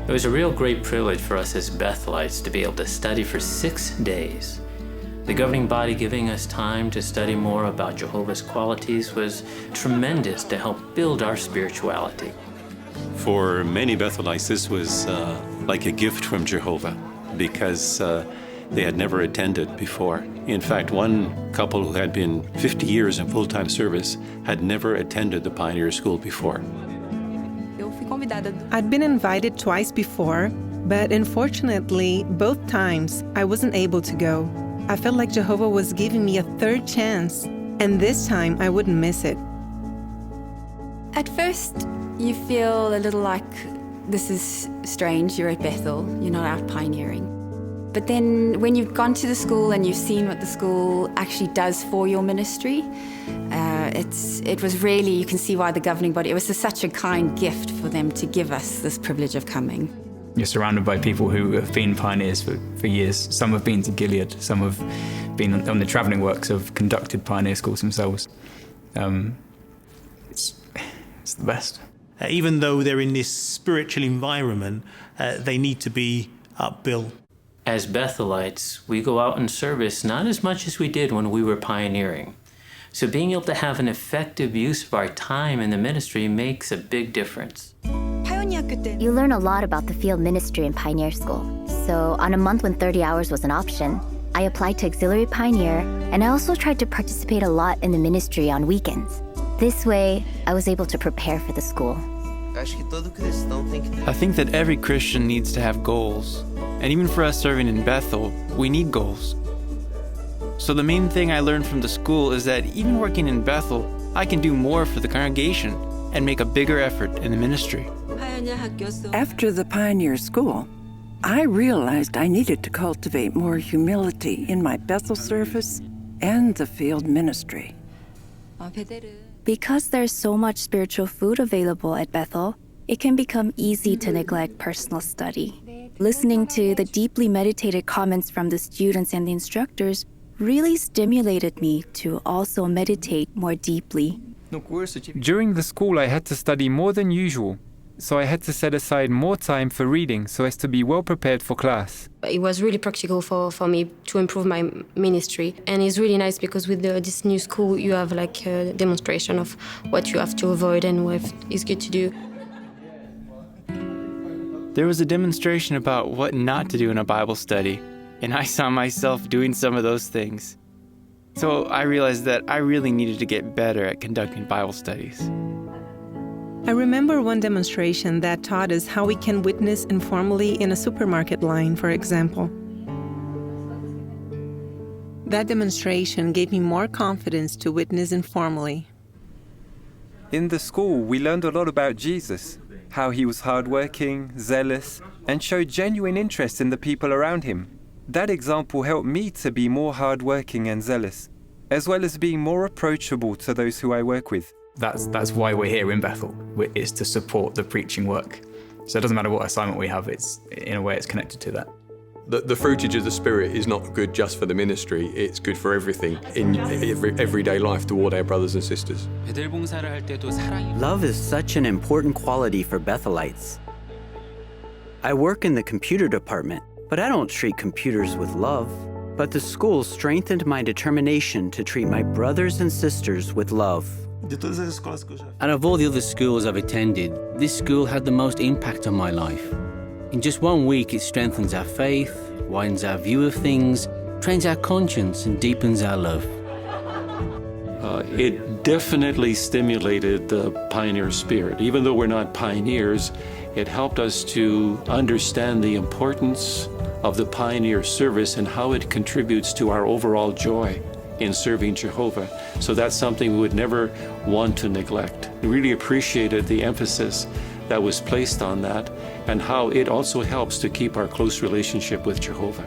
It was a real great privilege for us as Bethelites to be able to study for 6 days. The governing body giving us time to study more about Jehovah's qualities was tremendous to help build our spirituality. For many Bethelites, this was like a gift from Jehovah because they had never attended before. In fact, one couple who had been 50 years in full-time service had never attended the Pioneer School before. I'd been invited twice before, but unfortunately, both times I wasn't able to go. I felt like Jehovah was giving me a third chance, and this time I wouldn't miss it. At first, you feel a little like this is strange, you're at Bethel, you're not out pioneering. But then when you've gone to the school and you've seen what the school actually does for your ministry, it was really, you can see why the governing body, it was such a kind gift for them to give us this privilege of coming. You're surrounded by people who have been pioneers for years. Some have been to Gilead, some have been on the travelling works, have conducted pioneer schools themselves. It's the best. Even though they're in this spiritual environment, they need to be upbuilt. As Bethelites, we go out in service not as much as we did when we were pioneering. So being able to have an effective use of our time in the ministry makes a big difference. You learn a lot about the field ministry in Pioneer School. So on a month when 30 hours was an option, I applied to Auxiliary Pioneer, and I also tried to participate a lot in the ministry on weekends. This way, I was able to prepare for the school. I think that every Christian needs to have goals. And even for us serving in Bethel, we need goals. So the main thing I learned from the school is that even working in Bethel, I can do more for the congregation and make a bigger effort in the ministry. After the Pioneer School, I realized I needed to cultivate more humility in my Bethel service and the field ministry. Because there's so much spiritual food available at Bethel, it can become easy to neglect personal study. Listening to the deeply meditated comments from the students and the instructors really stimulated me to also meditate more deeply. During the school, I had to study more than usual, so I had to set aside more time for reading so as to be well prepared for class. It was really practical for me to improve my ministry, and it's really nice because with this new school you have like a demonstration of what you have to avoid and what is good to do. There was a demonstration about what not to do in a Bible study, and I saw myself doing some of those things. So I realized that I really needed to get better at conducting Bible studies. I remember one demonstration that taught us how we can witness informally in a supermarket line, for example. That demonstration gave me more confidence to witness informally. In the school, we learned a lot about Jesus, how he was hardworking, zealous, and showed genuine interest in the people around him. That example helped me to be more hardworking and zealous, as well as being more approachable to those who I work with. That's why we're here in Bethel, is to support the preaching work. So it doesn't matter what assignment we have, it's in a way it's connected to that. The fruitage of the Spirit is not good just for the ministry, it's good for everything in everyday life toward our brothers and sisters. Love is such an important quality for Bethelites. I work in the computer department, but I don't treat computers with love. But the school strengthened my determination to treat my brothers and sisters with love. Out of all the other schools I've attended, this school had the most impact on my life. In just 1 week, it strengthens our faith, widens our view of things, trains our conscience, and deepens our love. It definitely stimulated the pioneer spirit. Even though we're not pioneers, it helped us to understand the importance of the pioneer service and how it contributes to our overall joy in serving Jehovah. So that's something we would never want to neglect. We really appreciated the emphasis that was placed on that and how it also helps to keep our close relationship with Jehovah.